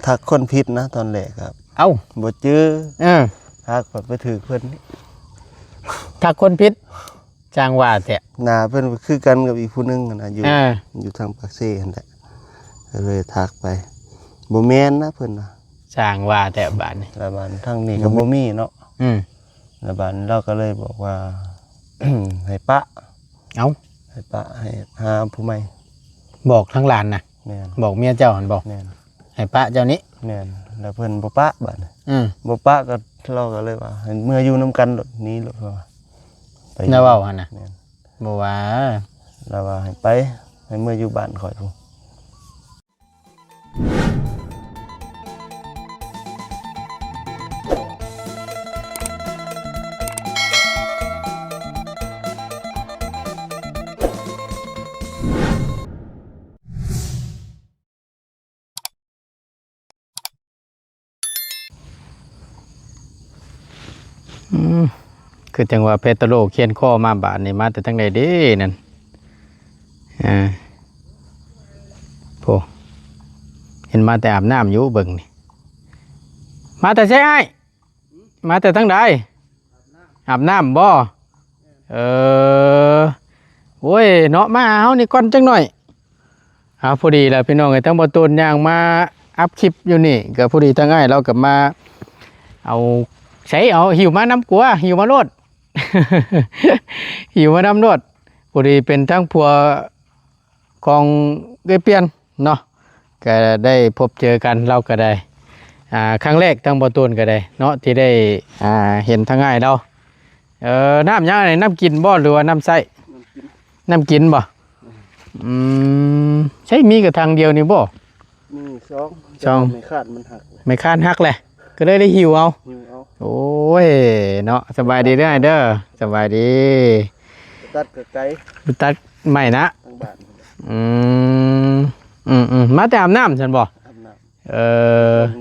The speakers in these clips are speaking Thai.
ทักคนผิดนะตอนแรกครับเอ้าบ่เจอทักไปถือเพิ่นทักคนผิดจางว่าแท้หน้าเพิ่นคือกันกับอีกผู้นึงนะอยู่ทางปากเซ่นั่นแหละก็เลยทักไปบ่แม่นนะเพิ่นนะจางว่าแท้บาดนี้แล้วบ้านทางนี้ก็บ่มีเนาะแล้วบ้านเราก็เลยบอกว่า ให้ปะให้ปะให้หาผู้ใหม่บอกทั้งหลานน่ะแม่นบอกเมียเจ้าหั่นบอกแม่นให้ปะเจ้านี้แม่นแล้วเพิ่นบ่ปะบัดบ่ปะก็เราก็เลยว่าให้เมื่ออยู่นํกันนี้ว่าไปน่าเว้าหั่นน่ะแม่นบ่ว่าแล้วว่าให้ไปให้เมื่ออยู่บ้านข่อยพุ่นคือจังว่าเปโตรเขียนข้อมาบาดนี่มาแต่ทางใดเด้นั่นโพเห็นมาแต่อาบน้ำอยู่เบิ่งนี่มาแต่ใช่ไอ้มาแต่ทางใดอาบน้ำบ่โอ้ยเนาะมาเฮานี่ก่อนจังหน่อยพอดีแล้วพี่น้องไอ้ทั้งบ่ตูนย่างมาอัพคลิปอยู่นี่ก็พอดีทางอ้ายเราก็มาเอาใช้เอาหิวมาน้ำกัวหิวมาโลด หิวมาน้ำโลดพอดีเป็นทั้งผัวของเกเปียนเนาะก็ได้พบเจอกันเราก็ได้ครั้งแรกทั้งบ่ตูนก็ได้เนาะที่ได้เห็นทางง่ายเราน้ำยังไงน้ำกินบ่หรือว่าน้ำใส่น้ำกินบ่ใช่มีกับทางเดียวนี่บ่มีสองไม่คาดมันหักไม่คาดหักเลยก็เลยได้หิวเอาโอ้ยเนาะสบายดีเด้อเด้อสบายดีตัดกับไก่ตัดใหม่นะมาแต่อาบน้ำฉันบอก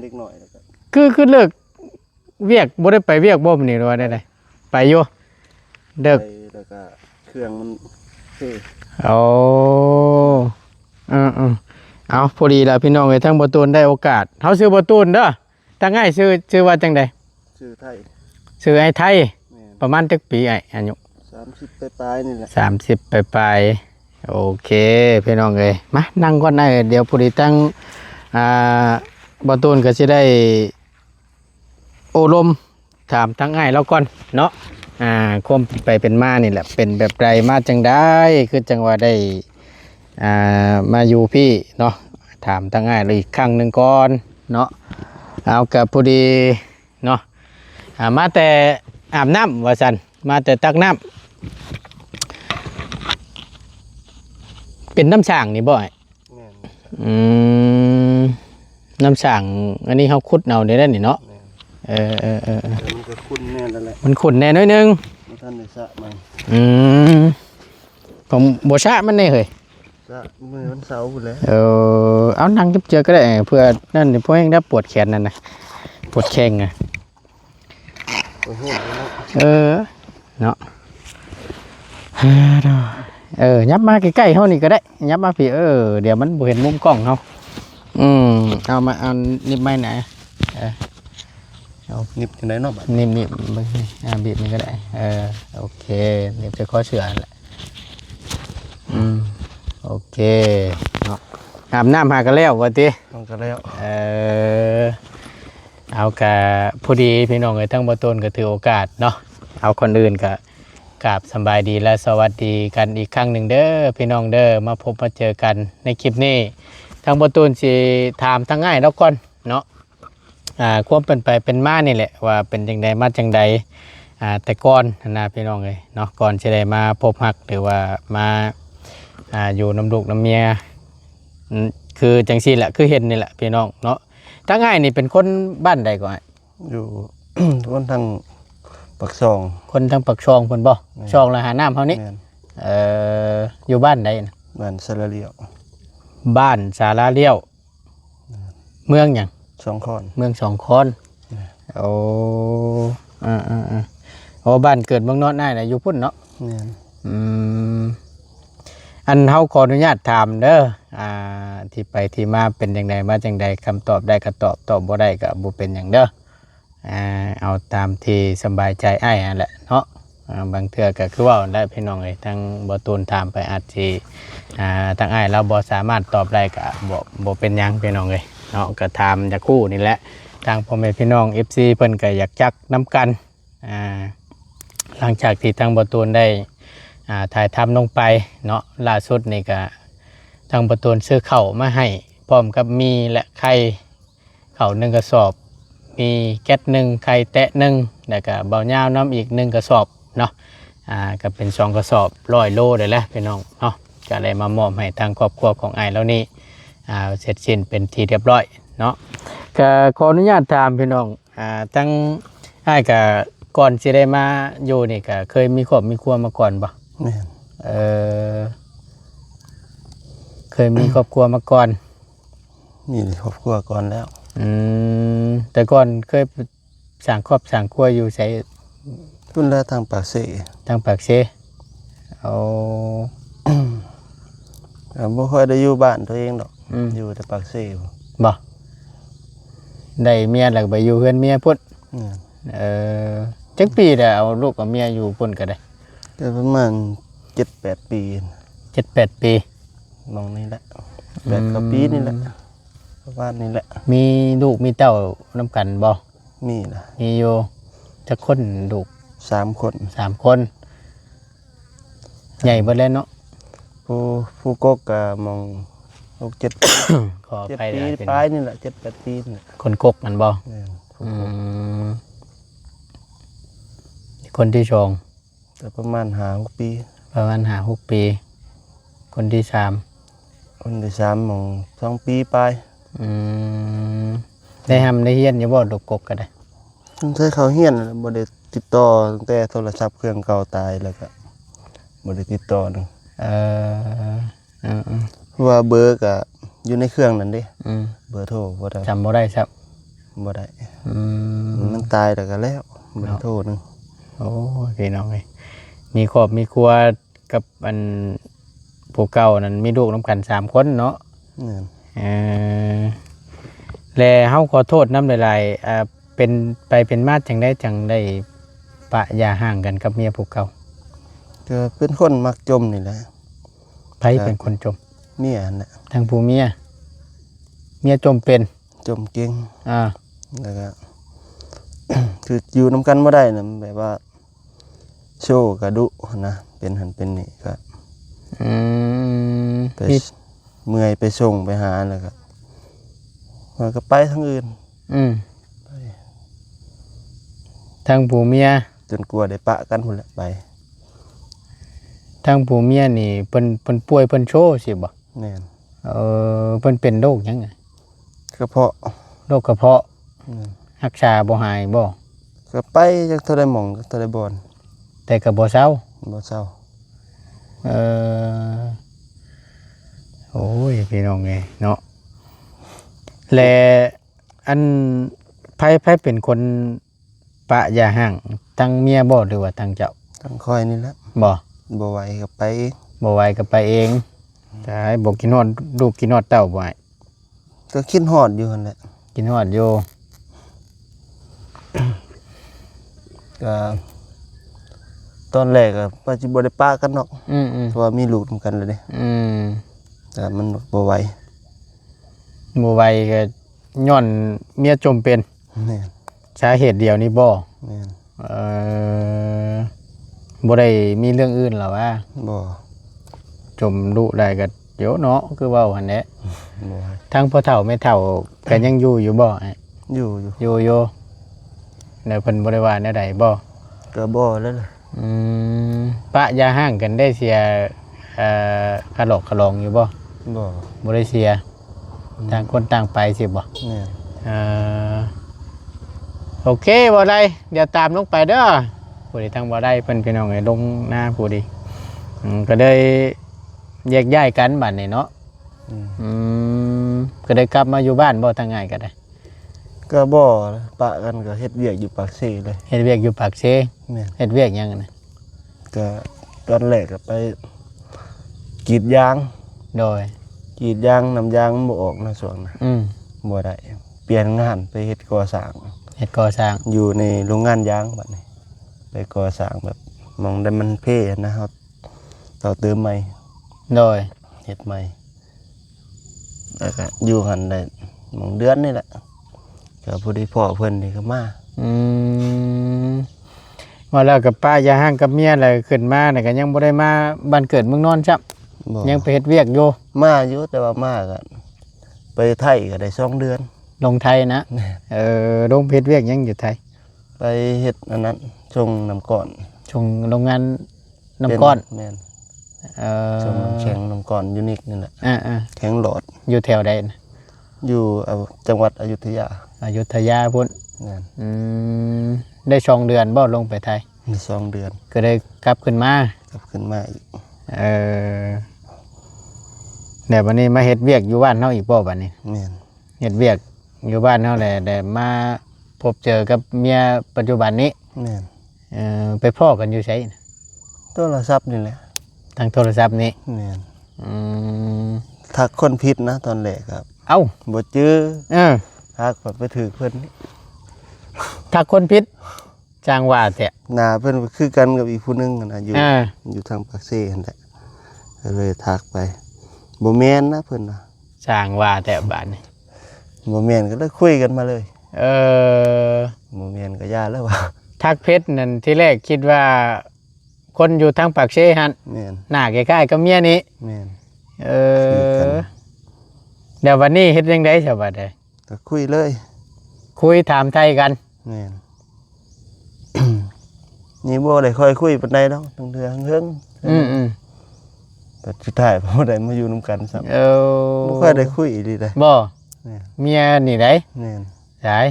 เล็กหน่อยคือเลิกเวียกบ่ได้ไปเวียกบ่มนี่หรือว่าได้ไปอยู่เลิกแล้วก็เครื่องมันเอาเอาพอดีแล้วพี่น้องไอ้ทั้งบ่ตูนได้โอกาสเฮาซื้อบ่ตูนเด้อตั้งง่ายซื้อว่าจังใดซื้อไทยซื้อไอ้ไทยประมาณจักปีอายุ30ปลายนี่แหละ30ปลายโอเคพี่น้องเอ้ยมานั่งก่อนได้เดี๋ยวพอดีตั้งบ่ตูนก็สิได้โอลมถามทั้งง่ายแล้วก่อนเนาะคมไปเป็นมานี่แหละเป็นแบบไรมาจังได้คือจังว่าได้มาอยู่พี่เนาะถามทั้งง่ายเลยอีกครั้งหนึ่งก่อนเนาะเอากับพอดีเนาะมาแต่อาบน้ำว่าสันมาแต่ตักน้ำเป็นน้ำช่างนี่บ่อยน้ำช่างอันนี้เขาขุดเอาได้นี่เนาะมันก็ขุ่นแน่นั่นแหละมันขุ่นแน่น้อยนึงท่านได้สะมันผมโบชะมันได้เลยสะมือมันเสาหมดแล้วเอานั่งเจอก็ได้เพื่อนั่นเพราะยังได้ปวดแขนนั่นนะปวดแข้งไงเนาะยับมาใกล้ๆเขานี่ก็ได้ยับมาพี่เดี๋ยวมันบ่เห็นมุมกล้องเขาเอามาเอานิบไม้ไหนเอานิบที่ไหนเนาะนิบบีบนี่ก็ได้โอเคนิบจะข้อเสือแหละโอเคเนาะอาบน้ำหากันแล้ววันที่กันแล้วเอากะพอดีพี่น้องทั้งบ่ตูนก็ถือโอกาสเนาะเอาคนอื่นก็กราบสบายดีและสวัสดีกันอีกครั้งหนึ่งเด้อพี่น้องเด้อมาพบมาเจอกันในคลิปนี้ทั้งบ่ตูนสิถามทั้งง่ายแล้วก่อนเนาะความเป็นไปเป็นมานี่แหละว่าเป็นจังใดมาจังใดแต่ก่อนนะพี่น้องเลยเนาะก่อนจะได้มาพบฮักหรือว่ามาอยู่น้ำลูกน้ำเมียคือจังซี่แหละคือเห็นนี่แหละพี่น้องเนาะทั้งง่ายนี่เป็นคนบ้านใดก่อนอยู่ คนทางปักซองคนทางปักซองเพิ่นบ่ซองละหาน้ำเฮานี่อยู่บ้านใดนะบ้านสาราเลี้ยวบ้านสาราเลี้ยวเมืองหยังสองคอนเมืองสองคอนโอ้โอ้บ้านเกิดเมืองนอนได้นะอยู่พุ่นเนาะ อันเฮาขออนุญาตถามเด้อที่ไปที่มาเป็นจังไดมาจังใดคำตอบได้ก็ตอบตอบบ่ได้ก็บ่เป็นหยังเด้อเอาตามที่สบายใจอ้ายนั่นแหละเนาะบางเทื่อก็คือว่าได้พี่น้องเอ้ยทางบ่ตูนถามไปอาจสิทางอ้ายเราบ่สามารถตอบได้ก็บ่เป็นหยังพี่น้องเอ้ยเนาะก็ถามจากคู่นี่แหละทางพ่อแม่พี่น้อง FC เพิ่นก็อยากจักนํกันหลังจากที่ทางบ่ตูนได้ถ่ายทำลงไปเนาะล่าสุดนี่ก็ทางประตูนซื้อเข่ามาให้พร้อมกับมีและไข่เข่า1กระสอบมีแก๊ส1ไข่แตะ1แล้วก็เบาเน่าน้ำอีก1กระสอบเนาะก็เป็น2กระสอบ100 โลเลยแหละพี่น้องเนาะก็เลยมามอบให้ทางครอบครัวของไอ้แล้วนี่เสร็จสิ้นเป็นที่เรียบร้อยเนาะก็ขออนุญาตถามพี่น้องทั้งไอ้ก็ก่อนที่ได้มาอยู่นี่ก็เคยมีครอบมีครัวมาก่อนปะแม่นเคยมีครอบครัวมาก่อนมีครอบครัวก่อนแล้วแต่ก่อนเคยสั่งครอบสั่งครัวอยู่ใส่รุ่นแรกทางปากเสทางปากเสเอาบ่ค่อยได้อยู่บ้านตัวเองดอกอยู่แต่ปากเสบ่ได้เมียแล้วไปอยู่เพื่อนเมียพุ่นจักปีแล้วเอาลูกกับเมียอยู่พุ่นก็ได้ก็ประมาณ 7-8 ปี7-8 ปีมองนี่แหละ8 กว่าปีนี่แหละประมาณนี้แหละมีลูกมีเต้านำกันบ่มีนะมีอยู่จักคนลูก3 คน3 คนใหญ่เบิดแล้วเนาะผู้กกก็มอง6-7 ขอไปปีปลายนี่แหละ 7-8 ปีนี่คนกกมันบ่คนที่สองแต่ประมาณ5-6 ปีประมาณ5-6 ปีคนที่3คนที่3มอง2 ปีไปได้ทำได้เฮียนอยู่บ่ดกกกก็ได้ตั้งแต่เขาเฮียนบ่ได้ติดต่อตั้งแต่โทรศัพท์เครื่องเก่าตายแล้วก็บ่ได้ติดต่อนึงว่าเบอร์ก็อยู่ในเครื่องนั่นเด้เบอร์โทรบ่ได้จำบ่ได้ครับบ่ได้มันตายแล้วก็แล้วเบอร์โทรนึงโอ้พี่น้องเอ้ยมีครอบมีครัวกับอันผู้เก่านั่นมีลูกนำกัน3 คนเนาะแล้วเฮาขอโทษนำหลายๆเป็นไปเป็นมาจังได้ปะยาห่างกันกับเมียผู้เก่าก็เป็นคนมักจมนี่แหละไผเป็นคนจมเมียน่ะทางผู้เมียจมเป็นจมเก่งแล้วก็ คืออยู่นำกันบ่ได้น่ะแบบว่าโชว์กระดุนะเป็นหันเป็นนี่ก็ไปเมื่อยไปส่งไปหาแล้วก็มันก็ไปทางอื่นทางผู้เมียจนกลัวได้ปะกันพุ่นแหละไปทางผู้เมียนี่เพิ่นป่วยเพิ่นโชว์สิบ่แม่นเพิ่นเป็นโรคหยังไงกระเพาะโรคกระเพาะรักษาบ่หายบ่ก็ไปจักเท่าใดหม่องเท่าใดบ่อนแต่ก็บ่เซาโอ้ยพี่น้องไงเนาะและอันไผเป็นคนปะยาห่างทั้งเมียบ่หรือว่าทั้งเจ้าทั้งคอยนี่แหละบ่ไหวก็ไปบ่ไหวก็ไปเองแต่ให้บ่กินฮอดลูกกินฮอดเต้าบ่ไหวก็คิดฮอดอยู่หั่นแหละกินฮอดอยู่ก็ตอนแรกก็ว่าสิบ่ได้ปะกันเนาะเพราะว่ามีลูกนำกันแล้วเด้แต่มันบ่ไหวก็ย้อนเมียจมเป็นแม่นสาเหตุเดียวนี่บ่แม่นบ่ได้มีเรื่องอื่นหรอวะบ่จมดุได้ก็เดี๋ยวเนาะคือเว้าหั่นแหละบ่ทั้งพ่อเฒ่าแม่เฒ่าก็ยังอยู่บ่อยู่แล้วเพิ่นบ่ได้ว่าแนวใดบ่ก็บ่แล้วล่ะปะยาห่างกันได้เสียคลองอยู่บ่ได้เสียต่างคนต่างไปสิบ่โอเคบ่ได้เดี๋ยวตามลงไปเด้อผู้ใดทางบ่ได้เพิ่นพี่น้องให้ลงหน้าผู้ดีก็ได้แยกย้ายกันบัดนี้เนาะก็ได้กลับมาอยู่บ้านบ่ทางง่ายก็ได้ก็บ่ปะกันก็เฮ็ดเวียกอยู่ปากเซเลยเฮ็ดเวียกอยู่ปากเซเฮ็ดเวียกหยังน่ะก็ตอนแรกก็ไป กรีดยาง โดย กรีดยางน้ำยางบ่ออกนะส่วนนะบ่ได้เปลี่ยนงานไปเฮ็ดก่อสร้าง เฮ็ดก่อสร้างอยู่ในโรงงานยางบัดนี้ไปก่อสร้างแบบมองได้มันเพ่นะครับต่อเติมใหม่โดยเฮ็ดใหม่แล้วก็อยู่หันได้มองเดือนนี่แหละก็พอดีพ่อเพิ่นนี่ก็มาว่าแล้วกับป้ายาห้างกับเมียอะไรขึ้นมาเนี่ยก็ยังบ่ได้มาบ้านเกิดเมืองนอนจ้ะยังไปเฮ็ดเวียกอยู่มาอยู่แต่ว่ามาก็ไปไทยก็ได้2 เดือนลงไทยนะลงเฮ็ดเวียกยังอยู่ไทยไปเฮ็ดอันนั้นชงน้ำก้อนชงโรงงานน้ำก้อนแม่นชงน้ำแข็งน้ำก้อนยูนิคนี่แหละแข็งหลอดอยู่แถวใดนะอยู่จังหวัดอยุธยาพุ่นได้2 เดือนบ่ลงไปไทยมี2 เดือนก็ได้กลับขึ้นมาอีกเดี๋ยววันนี้มาเฮ็ดเวียกอยู่บ้านเฮาอีกบ่บัดนี้แม่นเฮ็ดเวียกอยู่บ้านเฮาแหละแต่มาพบเจอกับเมียปัจจุบันนี้แม่นไปพ้อกันอยู่ไสโทรศัพท์นี่แหละทางโทรศัพท์นี้แม่นทักคนผิดนะตอนแรกครับเอ้าบ่เจอทักไปถือเพิ่นทักคนผิดจางว่าแท้หน้าเพิ่นคือกันกับอีกผู้นึงนะอยู่ทางปากเซ่นั่นแหละก็เลยทักไปบ่แม่นนะเพิ่นน่ะจางว่าแต่บาดนี้บ่แม่นก็เลยคุยกันมาเลยบ่แม่นก็ย่าแล้วว่าทักเพชรนั่นที่แรกคิดว่าคนอยู่ทางปากเซ่หั่นแม่นหน้าใกล้ๆกับเมียนี้แม่นเดี๋ยววันนี้เฮ็ดจังได๋ซะบัดนี้ก็คุยเลย คุยถามไทยกันแม่น นี่บ่ได้ค่อยคุยปานใดดอกตั้งเทื่อเฮิงแต่สุดท้ายบ่ได้มาอยู่นำกันซ้ำบ่ค่อยได้คุยอีหลีได้บ่เมียนี่ได้แม่นหลาย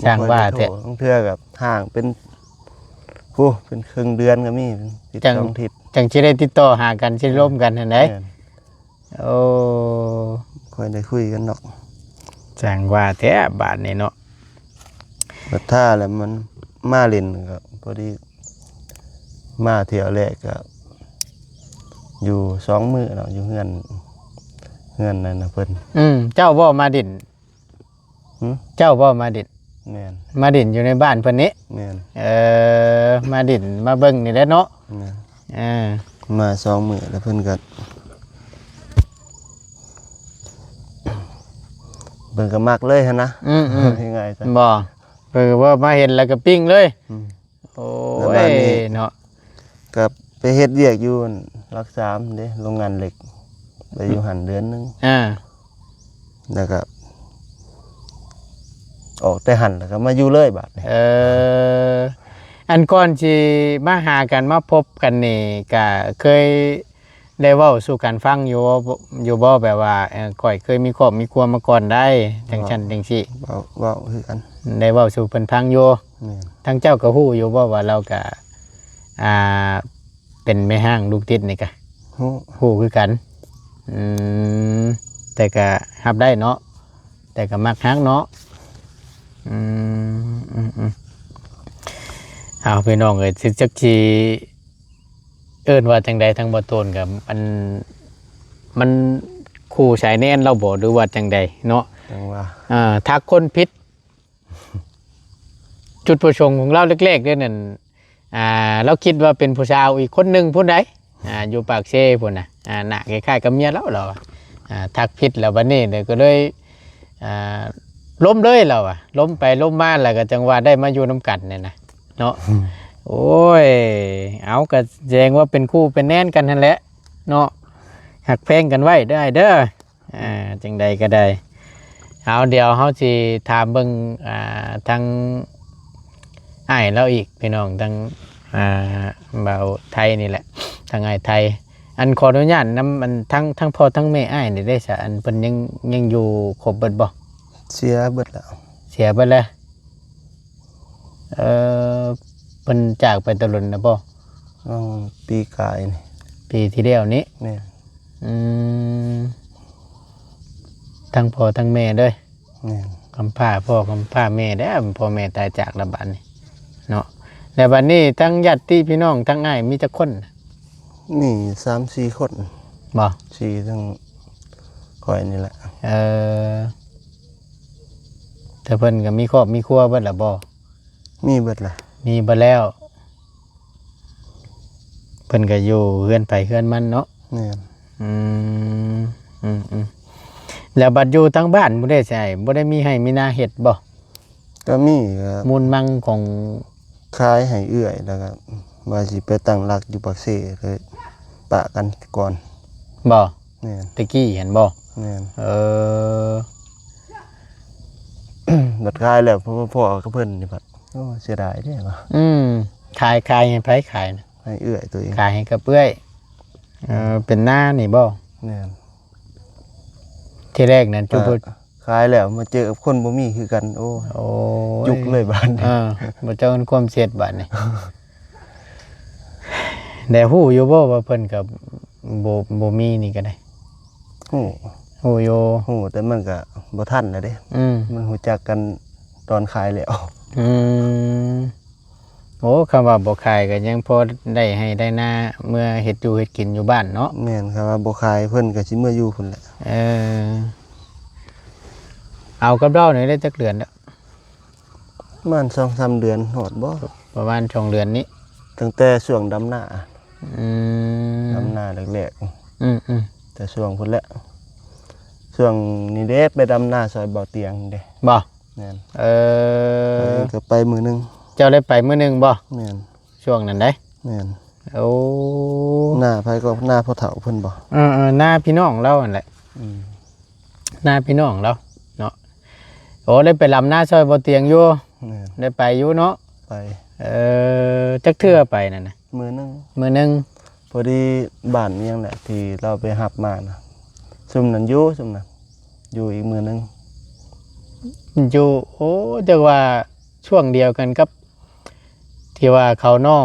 ช่างว่าแท้ตั้งเทื่อกับห่างเป็นเป็นครึ่งเดือนก็มีติด2 อาทิตย์จังสิได้ติดต่อหากันสิร่วมกันหั่นได้ค่อยได้คุยกันดอกช่างว่าแท้บาดนี้เนาะบัดท่าแล้วมันมาเล่นก็พอดีมาเที่ยวแรกก็อยู่2 มื้อเนาะอยู่เฮือนนั่นน่ะเพิ่นเจ้าบ่มาดินเจ้าบ่มาดินแม่นมาดินอยู่ในบ้านเพิ่นนี้แม่นมาดินมาเบิ่งนี่แหละเนาะแม่นมา2 มื้อแล้วเพิ่นก็มักเลยหั่นนะยังไงซะบ่เพิ่นว่ามาเห็นแล้วก็ปิ้งเลยโอ้ยเนาะก็ไปเฮ็ดเวียกอยู่รัก3เด้โรงงานเหล็กไปอยู่หันเดือนนึงแล้วก็ออกแต่หันแล้วก็มาอยู่เลยบาดนี้อันก่อนสิมาหากันมาพบกันนี่ก็เคยได้เว้าสู่กันฟังอยู่บ่แบบว่าก่อยเคยมีครอบมีครัวมาก่อนได้จังซั่นจังซี่เว้าคือกันได้เว้าสู่เพิ่นฟังอยู่ทั้งเจ้าก็ฮู้อยู่บ่ว่าเราก็เป็นแม่ห้างลูกติดนี่ก็ฮู้คือกันแต่ก็รับได้เนาะแต่ก็มักฮักเนาะเอาพี่น้องเอ้ยสิจักสิเอิ้นว่าจังใดทางบ่ต้นก็มันคู่สายแน่นเราบ่หรือว่าจังใดเนาะจังว่าทักคนผิดจุดประสงค์ของเราเล็กๆเด้นั่นเราคิดว่าเป็นผู้สาวอีกคนนึงผู้ใดอยู่ปากเซ่พุ่นน่ะหน้าคล้ายๆกับเมียเราทักผิดแล้วบัดนี้เด้ก็เลยล้มเลยเราล้มไปล้มมาแล้วก็จังว่าได้มาอยู่น้ำกันเนี่ยนะเนาะโอ้ยเอาก็แสดงว่าเป็นคู่เป็นแน่นกันนั่นแหละเนาะหักแพงกันไว้ได้เด้อจังใดก็ได้เอาเดี๋ยวเขาสิถามเบิ่งทางอ้ายเราอีกพี่น้องทางบ่าวไทยนี่แหละทางอ้ายไทยอันขออนุญาตนำมันทั้งพ่อทั้งแม่อ้ายนี่ได้ซะอันเพิ่นยังอยู่ครบเบิดบ่เสียเบิดแล้วเพิ่นจากไปตะลุนนะบ่ปีกายนี่ปีที่แล้วนี้แม่ทั้งพ่อทั้งแม่เด้อแม่กำพร้าพ่อกำพร้าแม่ได้พ่อแม่ตายจากละบัดนี้เนาะแล้วบัดนี้ทั้งญาติพี่น้องทั้งอ้ายมีจักคน มี3-4 คน บ่ สี่ทั้งข่อยนี่แหละ แต่เพิ่นก็มีครอบมีครัวเบิดล่ะบ่ มีเบิดล่ะ มีเบิดแล้วเพิ่นก็อยู่เฮือนไปเฮือนมันเนาะ แม่น อืมแล้วบัดอยู่ทางบ้านบ่ได้ใช่บ่ได้มีให้มีนาเฮ็ดบ่ ก็มีก็ มูลมังของ ขายให้เอื้อยแล้วก็ว่าสิไปตั้งหลักอยู่ปากเซ่เลยปะกันก่อน บ่ แม่น ตะกี้เห็นบ่ แม่น บัดขายแล้วพ่อกับเพิ่นนี่บัดโอ้เสียดายเด้ว่ะ ขายให้ไผขายนะ ให้เอื้อยตัวเอง ขายให้กับเอื้อยเป็นหน้านี่บ่ แม่น ที่แรกนั่นจุบ ขายแล้วมาเจอกับคนบ่มีคือกันโอ้ โอ้ จุกเลยบาดนี้ บ่เจ้ากันความเสียดบาดนี่ แต่ฮู้อยู่บ่ว่าเพิ่นก็บ่มีนี่ก็ได้ ฮู้ ฮู้อยู่ ฮู้แต่มันก็บ่ทันแล้วเด้ มันรู้จักกันตอนขายแล้ว โอ้คำว่าบ่ขายก็ยังพอได้ให้ได้หน้าเมื่อเฮ็ดอยู่เฮ็ดกินอยู่บ้านเนาะ แม่นครับว่าบ่ขายเพิ่นก็สิเมื่ออยู่พุ่นแหละ เอากับเราหน่อยได้จักเดือนแล้ว ประมาณ 2-3 เดือนฮอดบ่ ประมาณ2เดือนนี้ ตั้งแต่ช่วงดำหน้า ม ดำหน้าแรก อืม ๆแต่ช่วงพุ่นแหละช่วงนี้เด้ไปดำหน้าซอยบ่อเตียงเด้ บ่ แม่น ก็ไปมื้อนึง เจ้าได้ไปมื้อหนึงบ่ แม่น ช่วงนั้นได้ แม่น โอ้ หน้าไผก็หน้าพ่อเฒ่าเพิ่นบ่ หน้าพี่น้องเรานั่นแหละ อืม หน้าพี่น้องเราเนาะโอ้ได้ไปลำหน้าซอยบ่เตียงอยู่ แม่น ได้ไปอยู่เนาะ ไป จักเทื่อไปนั่นน่ะ มื้อนึง มื้อหนึง พอดีบ้านเมียงแหละที่เราไปหับมานะซุ่มนั้นอยู่ซุ่มนั้นอยู่อีกมือนึง อยู่โอ้จักว่าช่วงเดียวกันกับที่ว่าเขาน้อ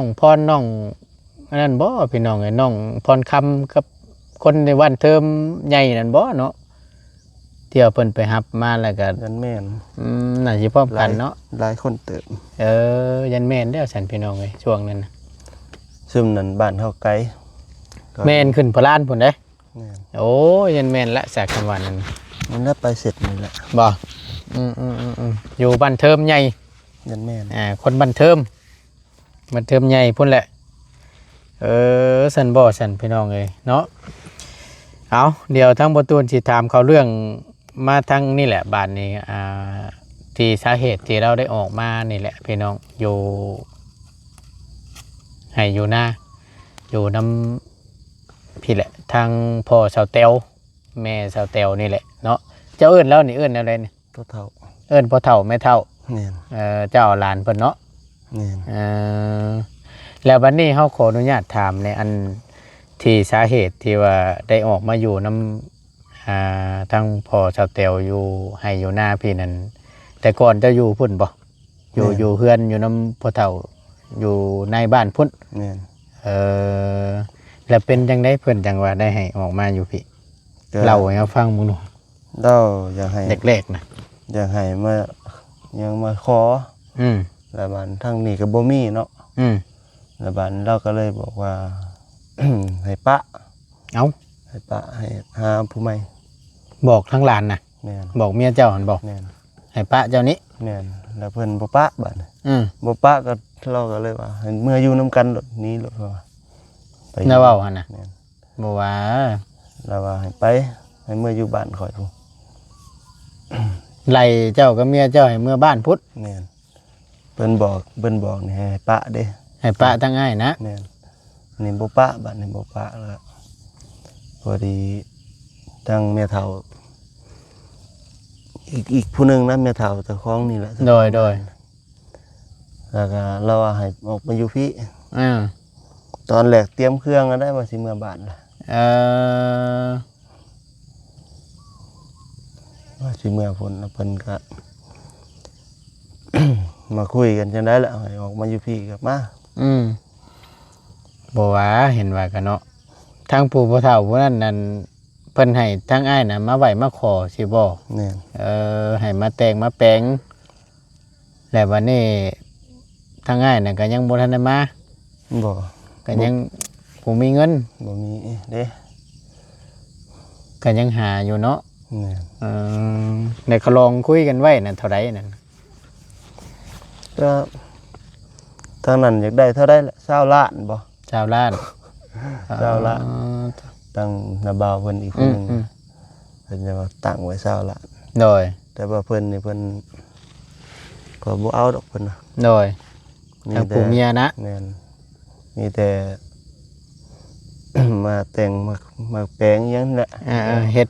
งพรน้องอันนั้นบ่พี่น้องไอ้น้องพรคำกับคนในวันเทอมใหญ่นั่นบ่เนาะเที่ยวเพิ่นไปหับมาแล้วก็ ยันแม่น น่าสิพร้อมกันเนาะ หลายคนเติม ยันแม่นแล้วสันพี่น้องเอ้ยช่วงนั้นน่ะ ซุ่มนั้นบ้านเฮาไกลก็ แม่นขึ้นพลานพุ่นเด้ แม่น โอ้ยันแม่นละจากจังหวัดนั้น มันน่าไปเสร็จนี่แหละ บ่อยู่บ้านเทิมใหญ่ ยันแม่น คนบ้านเทิมใหญ่พุ่นแหละสันบ่สันพี่น้องเอ้ยเนาะเอาเดี๋ยวทั้งบ่ตูนสิถามเขาเรื่องมาทั้งนี่แหละบ้านนี้ที่สาเหตุที่เราได้ออกมานี่แหละพี่น้องอยู่ให้อยู่หน้าอยู่น้ำพี่แหละทางพ่อสาวเตวแม่สาวเตวนี่แหละเนาะเจ้าเอิ้นแล้วนี่เอิ้นอะไรนี่ ตัวเฒ่า เอิ้นพ่อเฒ่าแม่เฒ่า แม่น เจ้าหลานเพิ่นเนาะ แม่น แล้วบัดนี้เฮาขออนุญาตถามในอันที่สาเหตุที่ว่าได้ออกมาอยู่น้ำทั้งพ่อสาวเตวอยู่ให้อยู่หน้าพี่นั่นแต่ก่อนเจะอยู่พุ่นบ่อยู่เฮือนอยู่น้ำพ่อเฒ่าอยู่ในบ้านพุ่น แม่น แล้วเป็นจังได้เพิ่นจังว่าได้ให้ออกมาอยู่พี่ ก็ เล่าให้เราฟังมึงหนู เราอยากให้ เล็กๆนะ อยากให้มายังมาขอ อืม แล้วบ้านทางนี้ก็บ่มีเนาะ อืม แล้วบ้านเราก็เลยบอกว่า ให้ปะ เอา ให้ปะให้หาผู้ใหม่ บอกทั้งหลานนะ แม่น บอกเมียเจ้าหันบอก แม่น ให้ป้าเจ้านี้ แม่นแล้วเพิ่นบ่ปะบัดนี้ อืม บ่ปะก็เราก็เลยว่าให้เมื่ออยู่นํกันรถนี้รถว่าไป น่าเว้าหั่นน่ะ แม่น บ่ว่า แล้วว่าให้ไปให้เมื่ออยู่บ้านข่อยพุ่น ไล่เจ้ากับเมียเจ้าให้เมื่อบ้านพุทธ แม่นเพิ่นบอกนี่ให้ปะเด้ ให้ป้าทั้งอ้ายนะ แม่นนี่บ่ปะบัดนี้บ่ปะแล้วพอดีทางแม่เฒ่าอีกผู้หนึงนะแม่เฒ่าเจ้าของนี่แหละ โดย แล้วก็เราว่าให้ออกมาอยู่พี่ อ่า ตอนแรกเตรียมเครื่องก็ได้ว่าสิเมื่อบ้านล่ะ ว่าสิเมื่อพุ่นแล้วเพิ่นก็ มาคุยกันจังได๋ล่ะให้ออกมาอยู่พี่ก็มา บ่ว่าเห็นว่ากันเนาะทางปู่พ่อเฒ่าผู้นั้นนั่นเพิ่นให้ทั้งอ้ายน่ะมาไหว้มาขอสิบ่ แม่น ให้มาแต่งมาแปลงแล้ววันนี้ทางง่ายน่ะก็ยังบ่ทันได้มา บ่ ก็ยัง ผู้มีเงิน บ่มีเด้ ก็ยังหาอยู่เนาะ เนี่ย ในเขาลองคุยกันไว้นั่นเท่าไรนั่น ก็ทางนั้นอยากได้เท่าได้ละ20 ล้านบ่ ชาวล้าน 20 ล้านตั้งนาบ่าวเพิ่นอีกคนหนึง อืม เพิ่นจะว่าตั้งไว้20 ล้าน โดย แต่ว่าเพิ่นนี่เพิ่นก็บ่เอาดอกเพิ่นน่ะ โดย มี ทาง แต่ ผู้เมียนะ แม่นมีแต่ มาแต่งมาแปลงอิหยังนั่นแหละ เฮ็ด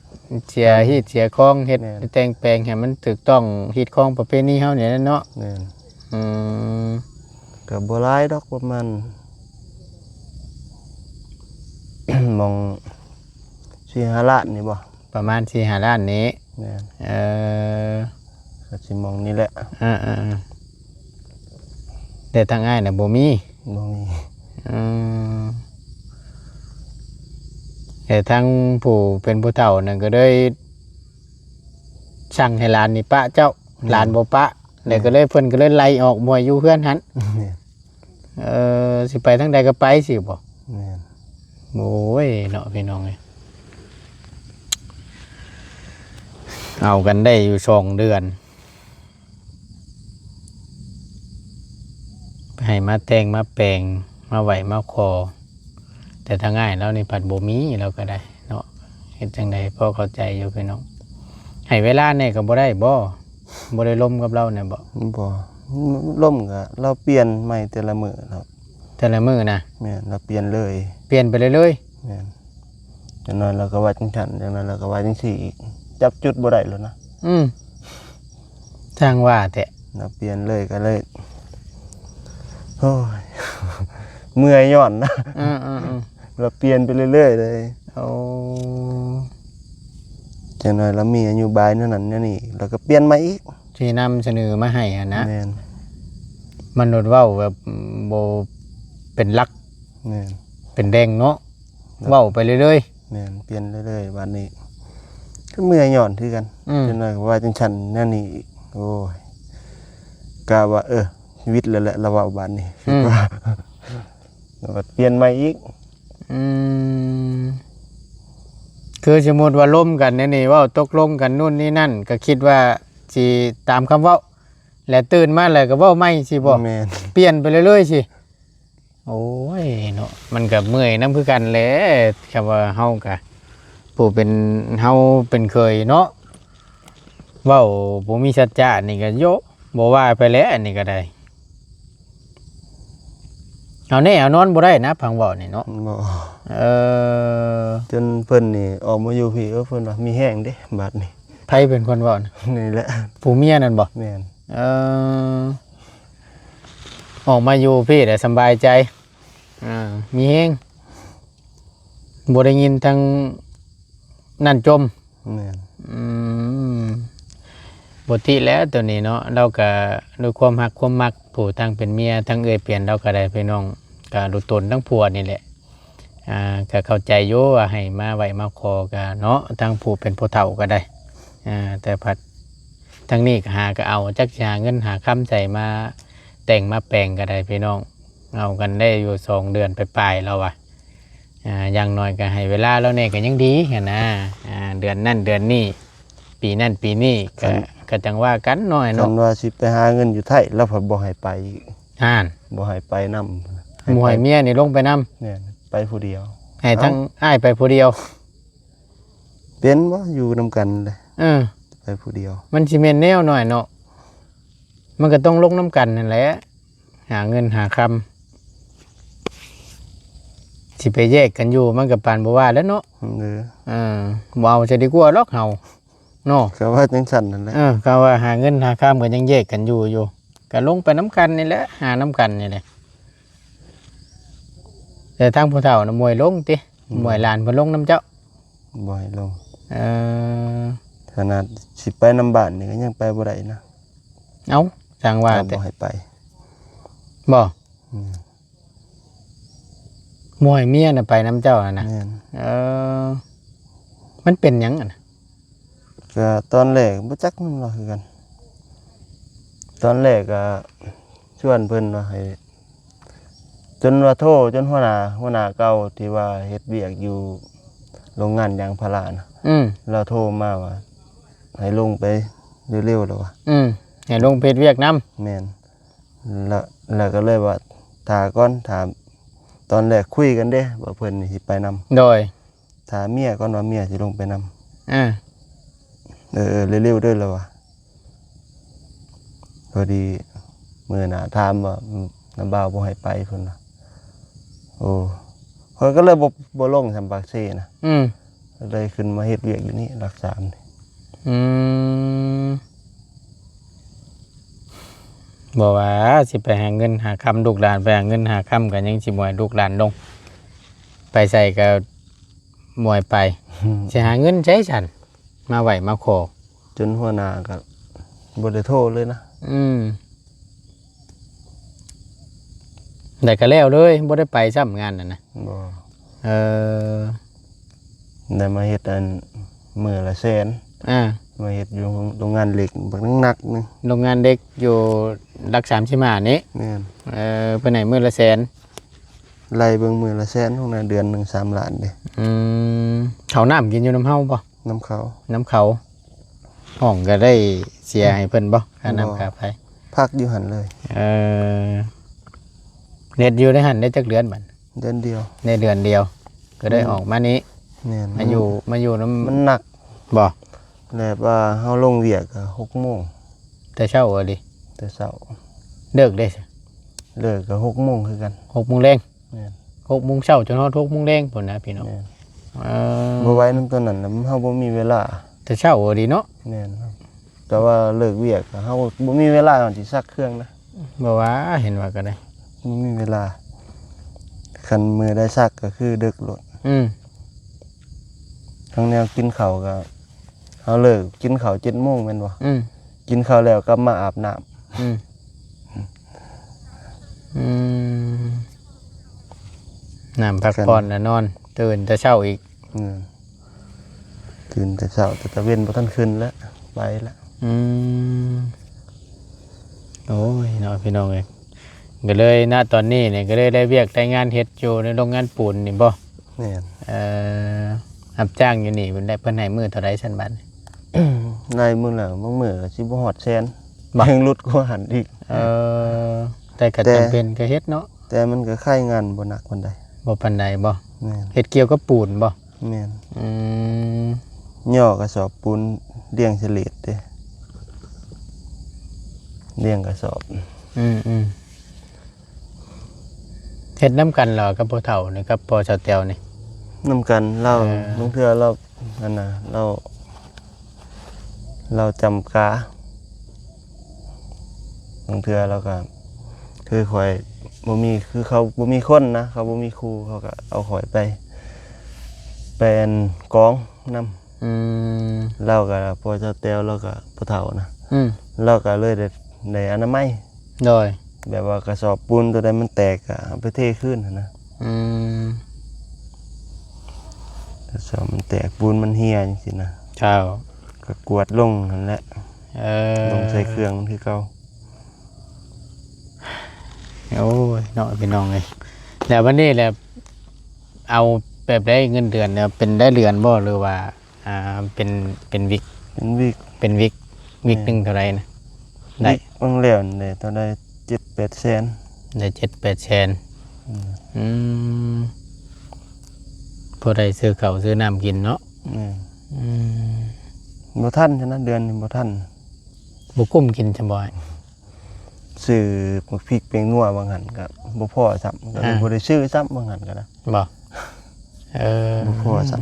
เสียฮีดเสียคองเฮ็ด แม่น แต่งแปลงให้มันถูกต้องฮีดคองประเพณีเฮาเนี่ยเนาะ แม่น อืม ก็บ่หลายดอกประมาณ มอง4-5 ล้านนี่บ่ ประมาณ4-5ล้านนี้ แม่น เออ ก็สิมองนี่แหละ แต่ทางอ้ายน่ะบ่มี บ่มี อืมแต่ทางผู้เป็นผู้เฒ่านั่นก็เลยสั่งให้หลานนี่ปะเจ้าหลานบ่ปะแล้วก็เลยเพิ่นก็เลยไล่ออกมวยอยู่เฮือนหัน แม่น สิไปทางใดก็ไปสิบ่ แม่น โอ้ยเนาะพี่น้องเอ้ยเอากันได้อยู่2 เดือนให้มาแต่งมาแปลงมาไหวมาคอแต่ถ้าง่ายแล้วนี่ผัดบ่มีเราก็ได้เนาะเฮ็ดจังไดพอเข้าใจอยู่พี่น้องให้เวลาเนี่ยก็บ่ได้บ่ได้ล้มกับเราเนี่ยบ่ บ่ล่มก็เราเปลี่ยนใหม่แต่ละมื้อครับ แต่ละมื้อนะ แม่นเราเปลี่ยนเลย เปลี่ยนไปเรื่อย แม่นจังนั้นเราก็ว่าจังซั่นจังนั้นเราก็ว่าจังซี่อีกจับจุดบ่ได้แล้วนะ สร้างว่าแต่ เราเปลี่ยนเลยก็เลยโอ้ย เมื่อยย้อนนะ เราเปลี่ยนไปเรื่อยๆเลย โอ้ จังนั้นเรามีนโยบายนั่นนั่นนี่เราก็เปลี่ยนมาอีก ที่นำเสนอมาให้อะนะ แม่น มันโดดเว้าแบบบ่เป็นหลัก แม่น เป็นแดงเนาะเว้าไปเรื่อย แม่นเปลี่ยนเรื่อยๆบัดนี้ก็เมื่อยย้อนคือกัน ๆ จังนั้นก็ว่าจังซั่นนั่นนี่อีกโอ้ยกะว่าชีวิตแล้วแหละเราว่าบัดนี้คิดว่าแล้วก็เปลี่ยนใหม่อีก อืมคือสมมติว่าล้มกันเนี่ยนี่เว่าตกลงกันนู่นนี่นั่น ก็คิดว่าสิตามคำเว่าและตื่นมาแล้วก็เว้าไม่สิบ่ แม่น เปลี่ยนไปเรื่อยๆสิโอ้ยเนาะมันก็เมื่อยน้ำคือกันแหละคำว่าเฮากะผู้เป็นเฮาเป็นเคยเนาะเว้าบ่มีสัจจะนี่ก็โยบ่ว่าไปแล้วอันนี้ก็ได้เอาแน่เอานอนบ่ได้นะพังเว้านี่เนาะ บ่ เออ จนเพิ่นนี่ออกมาอยู่พี่เพิ่นว่ามีแห้งเด้บัดนี้ ไผเป็นคนเว้านะ นี่แหละ ผู้เมียนั่นบ่ แม่น เออออกมาอยู่พี่แต่สำบายใจมีเฮงบ่ได้ยินทางนั่นจม แม่น บทที่แล้วตัวนี้เนาะเราก็ด้วยความหักความมักผู้ทั้งเป็นเมียทั้งเอ่ยเปลี่ยนเราก็ได้พี่น้องก็รู้ตนทั้งผัวนี่แหละก็เข้าใจโยว่าให้มาไหวมาคอกันเนาะทั้งผู้เป็นผู้เฒ่าก็ได้แต่พัดทั้งนี้ก็หาก็เอาจักหาเงินหาคำใส่มาแต่งมาแปลงก็ได้พี่น้องเอากันได้อยู่2 เดือนไปปลายๆแล้วว่ะอย่างน้อยก็ให้เวลาเราเนี่ยก็ยังดีเห็นนะเดือนนั่นเดือนนี้ปีนั่นปีนี้ก็จังว่ากันหน่อย คั เนาะ นว่าสิไปหาเงินอยู่ไทยแล้วเพิ่นบ่ให้ไปอีก ห่าน บ่ให้ไปนำ หมวยเมียนี่ลงไปนำ แม่นไปผู้เดียว ให้ทั้งอ้ายไปผู้เดียว เป็นบ่อยู่นํกันเลย ไปผู้เดียว มันสิเมนแนวหน่อยเนาะมันก็ต้องลงน้ำกันนั่นแหละหาเงินหาคำสิไปแยกกันอยู่มันกับปานบ่ว่าแล้วเนาะบ่เอาจะดีกว่าลอกเฮาเนาะ ก็ว่าจังซั่นนั่นแหละ ก็ว่าหาเงินหาคำก็ยังแยกกันอยู่ก็ลงไปน้ำกันนี่แหละหาน้ำกันนี่แหละแต่ทางผู้เฒ่าน่ะมวยลงติมวยหลานเพิ่นลงน้ำเจ้า บ่ให้ลง เออ ขนาดสิไปนำบ้านนี่ก็ยังไปบ่ได้นะ เอาสั่งว่า ก็ แต่ บ่ให้ไป บ่ อืม มวยเมียน่ะไปน้ำเจ้าน่ะนะ แม่น มันเป็นหยังอ่ะนะ ก็ตอนแรกบ่จักมันว่าคือกัน ตอนแรกก็ชวนเพิ่นว่าให้ จนว่าโทรจนหัวหน้าเก่าที่ว่าเฮ็ดเวียกอยู่โรงงานยางพารานะ เราโทรมาว่าให้ลงไปเร็วๆแล้วว่ะ ให้ลงเพจเวียกนำ แม่นแล้วก็เลยว่าถาก่อนถามตอนแรกคุยกันเด้ว่าเพิ่นนี่สิไปนำ โดย ถามเมียก่อนว่าเมียสิลงไปนำ อ่า เร็วๆเด้อแล้วว่ะพอดีมื้อหน้าถามว่าน้าบ่าวบ่ให้ไปเพิ่นน่ะโอ้เพิ่นก็เลยบ่ลงสำปากเซนะ เลยขึ้นมาเฮ็ดเวียกอยู่นี่หลัก3นี่ บอกว่าสิไปหาเงินหาคำลูกหลานไปหาเงินหาคำกันยังสิมวยลูกหลานลงไปใส่กับมวยไปสิหาเงินใช้ฉันมาไหวมาขอ จนหัวหน้าก็บ่ได้โทรเลยนะ ได้ก็แล้วเลยบ่ได้ไปซ้ำงานน่ะนะ บ่ เออ ได้มาเฮ็ดอันมื้อละแสน มาเฮ็ดอยู่โรงงานเหล็กบักหนักๆนึง โรงงานเด็กอยู่รัก35นี้ แม่น ไปไหนมื้อละแสน ไล่เบิ่งมื้อละแสนของน่ะเดือนหนึง3ล้านเด้ เขาน้ำกินอยู่น้ำเฮาบ่ น้ำเขา น้ำเขาห้องก็ได้เสียให้เพิ่นบ่ค่าน้ำค่าไฟ พักอยู่หั่นเลย เน็ตอยู่ได้หันได้จักเดือนบัด เดือนเดียว ในเดือนเดียว ก็ได้ออกมานี้ แม่น มาอยู่น้ำ มันหนัก บ่ แบบว่าเฮาลงเวียกก็6:00 น แต่เช้าอะดิ แต่เช้า เลิกได้สิ เลิกก็6:00 นคือกัน 6:00 นแรง แม่น 6:00 นเช้าจนฮอด6:00 นแรงพุ่นนะพี่น้อง แม่น เออ บ่ไหวนำตัวนั้นน่ะเฮาบ่มีเวลา แต่เช้าอะดิเนาะ แม่นครับแต่ว่าเลิกเวียกก็เฮาบ่มีเวลาที่ซักเครื่องนะ บ่ว่าเห็นว่าก็ได้ บ่มีเวลาคันมือได้ซักก็คือดึกโลด ทั้งแนวกินข้าวก็เฮาเลิกกินข้าว 7:00 นแม่นบ่ กินข้าวแล้วกลับมาอาบน้ำ น้ำพักผ่อนแล้วนอน ตื่นแต่เช้าอีก ตื่นแต่เช้าแต่ตะเว้นบ่ทันขึ้นแล้วไปแล้ว โอ้ยเนาะพี่น้องเอ้ยก็เลยณตอนนี้เนี่ยก็เลยได้เวียกได้งานเฮ็ดอยู่ในโรงงานปูนนี่บ่ แม่น รับจ้างอยู่นี่เพิ่นได้เพิ่นให้มื้อเท่าใดซั่นบัด ในมื้อแล้วบางมื้อก็สิบ่ฮอดแสน บ่ ยังหลุดกว่าหันอีก แต่ก็จำเป็นก็เฮ็ดเนาะ แต่มันก็ค่ายงานบ่หนักปานใด บ่ปานใดบ่ แม่น เฮ็ดเกี่ยวกับปูนบ่ แม่น อืม ย่อกระสอบปูนเลี้ยงเฉลดเด้เลี้ยงกระสอบ เฮ็ดนํกันเหรอกับพ่อเฒ่านี่กับพ่อชาวแตวนี่ นำกันเราบางเทื่อเรานั่นน่ะเราจำกาบางเทื่อเราก็คือข่อยบ่มีคือเขาบ่มีคนนะเขาบ่มีครูเขาก็เอาข่อยไปเป็นกองนำเราก็พอเจ้าแต้วเราก็พ่อเฒ่านะเราก็เลยได้อนามัย โดย แบบว่ากระสอบปูนตัวใดมันแตกก็เอาไปเทคืนนะกระสอบมันแตกปูนมันเหี่ยจังซี่นะ เจ้า ก็กวดลงนั่นแหละลงใส่เครื่องมันคือเก่า โอ้ยเนาะพี่น้องเอ้ยแล้ววันนี้แหละเอาแบบได้เงินเดือนเนี่ยเป็นได้เดือนบ่หรือว่าเป็นวิก เป็นวิก เป็นวิกหนึงเท่าไหร่นะได้ วิกบางแล้วนี่เท่าใด 7-8 แสน ได้7-8แสนพอได้ซื้อข้าวซื้อน้ำกินเนาะ บ่ทันฉะนั้นเดือนนี้บ่ทัน บ่กุ้มกินจังบ่อย ซื้อบักพริกเป็นงัวบางหันก็บ่พอซ้ำก็เลยบ่ได้ซื้อซ้ำบางหันก็นะ บ่บ่พอซ้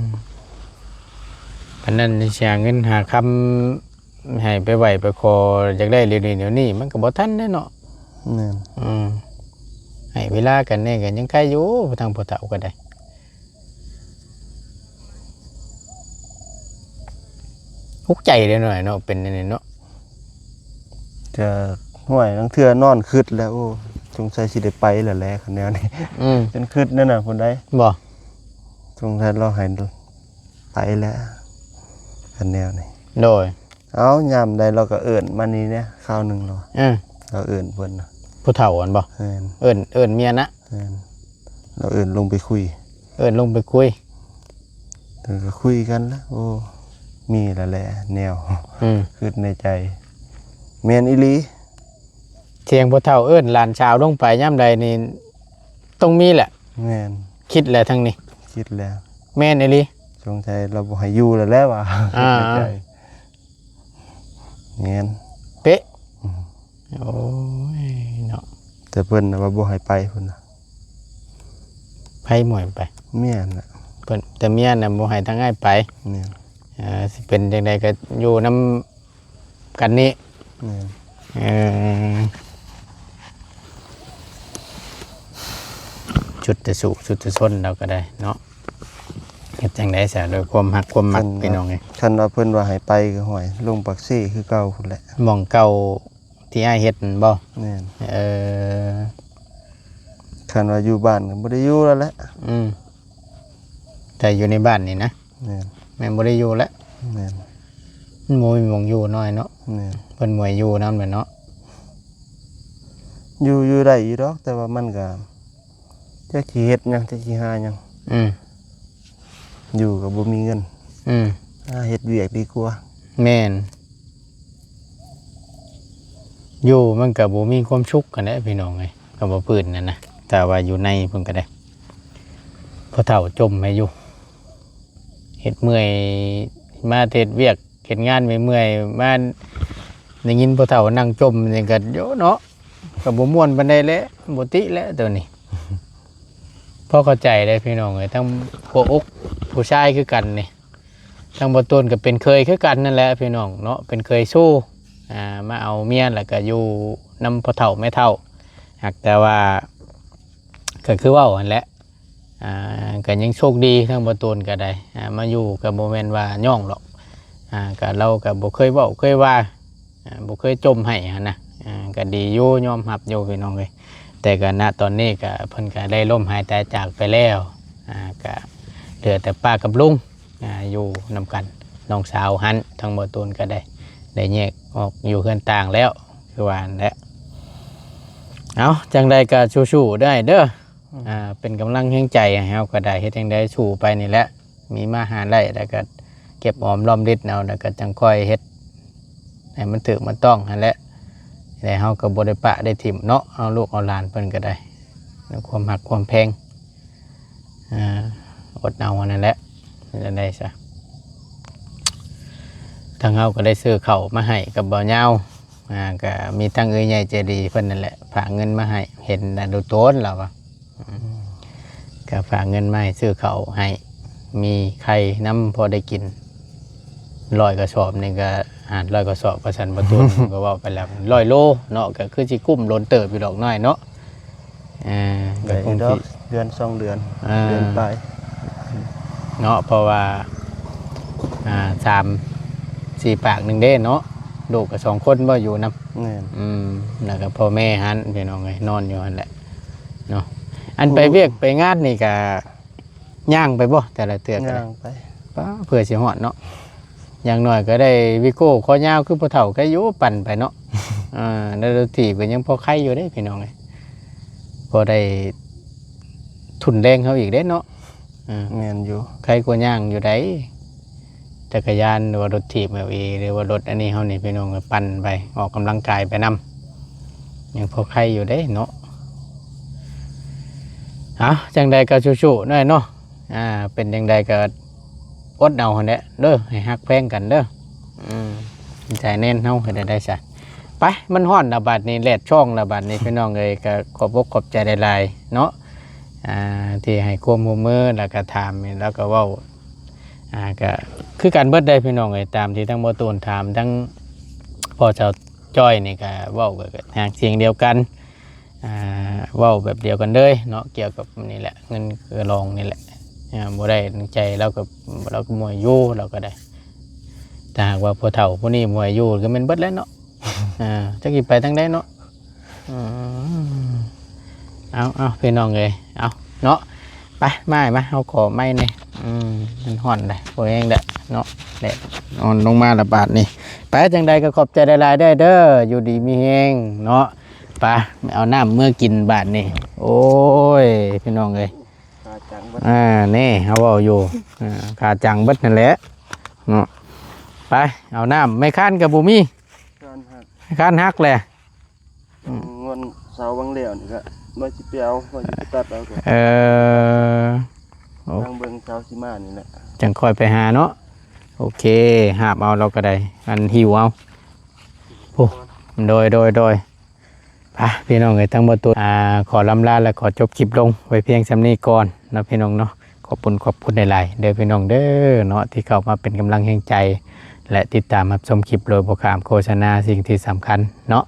ำ อันนั้นสิหาเงินหาคำให้ไปไหวไปขออยากได้เดี๋ยวนี้มันก็บ่ทันแน่เนาะ แม่น ให้เวลากันแน่กันยังใกล้อยู่ทางพ่อเฒ่าก็ได้ทุกข์ใจเลยหน่อยเนาะเป็นอันนี่เนาะ จะห่วยทั้งเทื่อนอนคิดแล้วโอ้สงสัยสิได้ไปแล้วแหละคันแนวนี้เป็นคิดนั่นน่ะพุ่นได้ บ่ สงสัยเราให้ไปแล้วคันแนวนี้ โดย เอายามใดเราก็เอิ้นมานี่เนี่ยคราวหนึงเราเอิ้นเพิ่นน่ะ ผู้เฒ่าอันบ่ แม่น เอิ้นเมียนะ แ ม่นเราเอิ้นลงไปคุย ลงไปคุย ถึงก็คุยกันแล้วโอ้มีแล้วแหละแนว คิดในใจแม่นอีหลี เทียงพ่อเฒ่าหลานชาวลงไปย่ำใดนี่ต้องมีแหละ แม่น คิดแหละทั้งนี้ คิดแล้ว แม่นอีหลี สงสัยเราบ่ให้อยู่แล้วแหละว่ะ อ่า คิดในใจแม่น เป๊ะโอ้ยเนาะ แต่เพิ่นน่ะว่าบ่ให้ไปเพิ่นน่ะ ไผหมวยไป เมียน่ะ เพิ่นแต่เมียน่ะบ่ให้ทางง่ายไป แม่น สิเป็นจังไดก็อยู่นํกันนี้ แม่น ชุดจะสุชุดจะซนเราก็ได้เนาะเฮ็ดจังได๋ซะโดยความฮักความมักพี่น้องไง คันว่าเพิ่นว่าให้ไปก็ห่วยลงปักซี่คือเก่าพุ่นแหละ หม่องเก่าที่อ้ายเฮ็ดนั่นบ่ แม่น เออ คันว่าอยู่บ้านก็บ่ได้อยู่แล้วแหละ แต่อยู่ในบ้านนี่นะ แม่น แม่นบ่ได้อยู่แล้ว แม่น มันบ่มีหม่องอยู่น้อยเนาะ แม่น เพิ่นบ่ให้อยู่นำแหละเนาะ อยู่ได้อยู่ดอกแต่ว่ามันก็จักสิเฮ็ดหยังจักสิหาหยัง อืม อยู่ก็บ่มีเงิน อืม หาเฮ็ดเวียกดีกว่า แม่นอยู่มันก็บ่มีความสุขกันแหละพี่น้องไงก็บ่ปืนนั่นนะแต่ว่าอยู่ในเพิ่นก็ได้พอเฒ่าจมให้อยู่เฮ็ดเมื่อยมาเฮ็ดเวียกเฮ็ดงานเมื่อยๆมาได้ยินพอเฒ่านั่งจมนี่ก็โยเนาะก็บ่ม่วนปานใดแหละบ่ติแหละตัวนี้ พอเข้าใจเลยพี่น้องเอ้ยทั้งหัวอกผู้ชายคือกันนี่ทั้งบ่ต้นก็เป็นเคยคือกันนั่นแหละพี่น้องเนาะเป็นเคยสู้มาเอาเมียแล้วก็อยู่นำพ่อเฒ่าแม่เฒ่าหากแต่ว่าก็คือเว้าหั่นแหละก็ยังโชคดีทั้งบ่ต้นก็ได้มาอยู่ก็บ่แม่นว่าย่องหรอกก็เราก็บ่เคยเว้าเคยว่าบ่เคยจมให้หั่นนะก็ดีอยู่ยอมรับอยู่พี่น้องเอ้ยแต่ก็ณตอนนี้ก็เพิ่นก็ได้ล้มหายตายจากไปแล้วก็เหลือแต่ป้ากับลุงอยู่นำกันน้องสาวหันทั้งบ่ตูนก็ได้แยกออกอยู่เฮือนต่างแล้วคือว่านั่นแหละเอาจังใดก็สู้ๆได้เด้อเป็นกำลังแห่งใจให้เฮาก็ได้เฮ็ดจังไดสู้ไปนี่แหละมีมาหาได้แล้วก็เก็บหอมรอมริดเอาแล้วก็จังค่อยเฮ็ดให้มันถูกมันต้องนั่นแหละแต่เฮาก็บ่ได้ปะได้ถิ่มเนาะเอาลูกเอาหลานเพิ่นก็ได้ด้วยความหักความแพงอดเอาอันนั่นแหละจะได้ซะทางเฮาก็ได้ซื้อข้าวมาให้กับบ่าวยาวก็มีทั้งเอ้ยใหญ่ใจดีเพิ่นนั่นแหละฝากเงินมาให้เห็นดูโต้นแล้วอ่ะก็ฝากเงินมาให้ซื้อข้าวให้มีไข่น้ำพอได้กิน100กระสอบนี่ก็100กระสอบก็สั่นบ่ตูน ก็เว้าไปแล้ว100โลเนาะก็คือสิกุ้มล้นเติบอยู่ดอกน้อยเนาะได้ก็คง ดอ สิ กเดือน2เดือน อ่า เดือนไป เนาะเพราะว่า3-4 ปากหนึ่งเด้เนาะลูกกับ2 คนบ่อยู่นำ แม่น แล้วก็พ่อแม่หันพี่น้องไงนอนอยู่หั่นแหละเนาะอันไปเวียกไปงานนี่ก็ย่างไปบ่แต่ละเตือกก็ ย่า ได้ งไป ป้าเผื่อสิฮอดเนาะอย่างน้อยก็ได้วิโก้คอยาวคือพ่อเฒ่าก็อยู่ปั่นไปเนาะแล้วรถถีบก็ยังพอไข่อยู่ได้พี่น้องไงพอได้ทุนแรงเขาอีกได้เนาะ แม่นอยู่ ใครกลัวย่างอยู่ได้จักรยานหรือว่ารถถีบแบบหรือว่ารถอันนี้เขานี่พี่น้องก็ปั่นไปออกกำลังกายไปนำยังพอใครอยู่ได้เนาะจังใดก็สู้ๆหน่อยเนาะเป็นจังใดก็อดเอาหั่นแหละเด้อให้ฮักแพงกันเด้อใจแน่นเฮาให้ได้ซะไปมันฮ้อนระบาดนี้แลดช่องระบาดนี้พี่น้องเอ้ยก็ขอบอกขอบใจหลายๆเนาะที่ให้ความร่วมมือแล้วก็ถามแล้วก็เว้าก็คือการเบิดได้พี่น้องเอ้ยตามที่ทั้งบ่ตูนถามทั้งพ่อเจ้าจ้อยนี่ก็เว้าก็ทางเสียงเดียวกันเว้าแบบเดียวกันเลยเนาะเกี่ยวกับนี่แหละเงินคือรองนี่แหละบ่ได้ใจเราก็มวยอยู่เราก็ได้ถ้าหากว่าพ่อเฒ่าผู้นี้มวยอยู่ก็แม่นเบิดแล้วเนาะจักสิไปทางใดเนาะเอาพี่น้องเอ้ยเอาเนาะไปมาเอาขอไม้นี่มันห่อนได้โอ้ยเองเด้อเนาะแดดนอนลงมาระบาดนี่ไปจังใดก็ขอบใจหลายๆได้เด้ออยู่ดีมีแฮงเนาะ ไปเอาน้ำเมื่อกินบาทนี่โอ้ยพี่น้องเอ้ย ขาจังบัด นี่เขาบอกอยู่ขาจังเบิดนั่นแหละเนาะไปเอาน้ำไม่คันกับบุมี่ การหัก ไม่คันฮักแหละ งอนเสาบางเหลี่ยวนี่ก็บ่สิไปเอาบ่สิไปตัดเอาก็ โอ้ ทางเบิ่งเสาสิมานี่แหละ จังคอยไปหาเนาะโอเคหาบเอาเราก็ได้อันหิวเอาโอ้โดยไปพี่น้องเอ้ยทั้งหมดตัวขอลำลาและขอจบคลิปลงไว้เพียงสำนี้ก่อนนะพี่น้องเนาะขอบคุณหลายๆเด้อพี่น้องเด้อเนาะที่เข้ามาเป็นกำลังแห่งใจ และติดตามรับชมคลิปโดยโปรแกรมโฆษณาสิ่งที่สำคัญเนาะ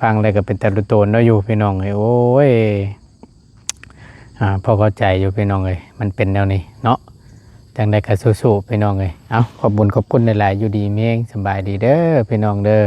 ฟังเลยก็เป็นตะลุโตนเนาะอยู่พี่น้องเอ้ยโอ้ยพอเข้าใจอยู่พี่น้องเอ้ยมันเป็นแนวนี้เนาะจังได้ก็สู้ๆพี่น้องเอ้ยเอาขอบคุณหลายๆอยู่ดีมีแรงสบายดีเด้อพี่น้องเด้อ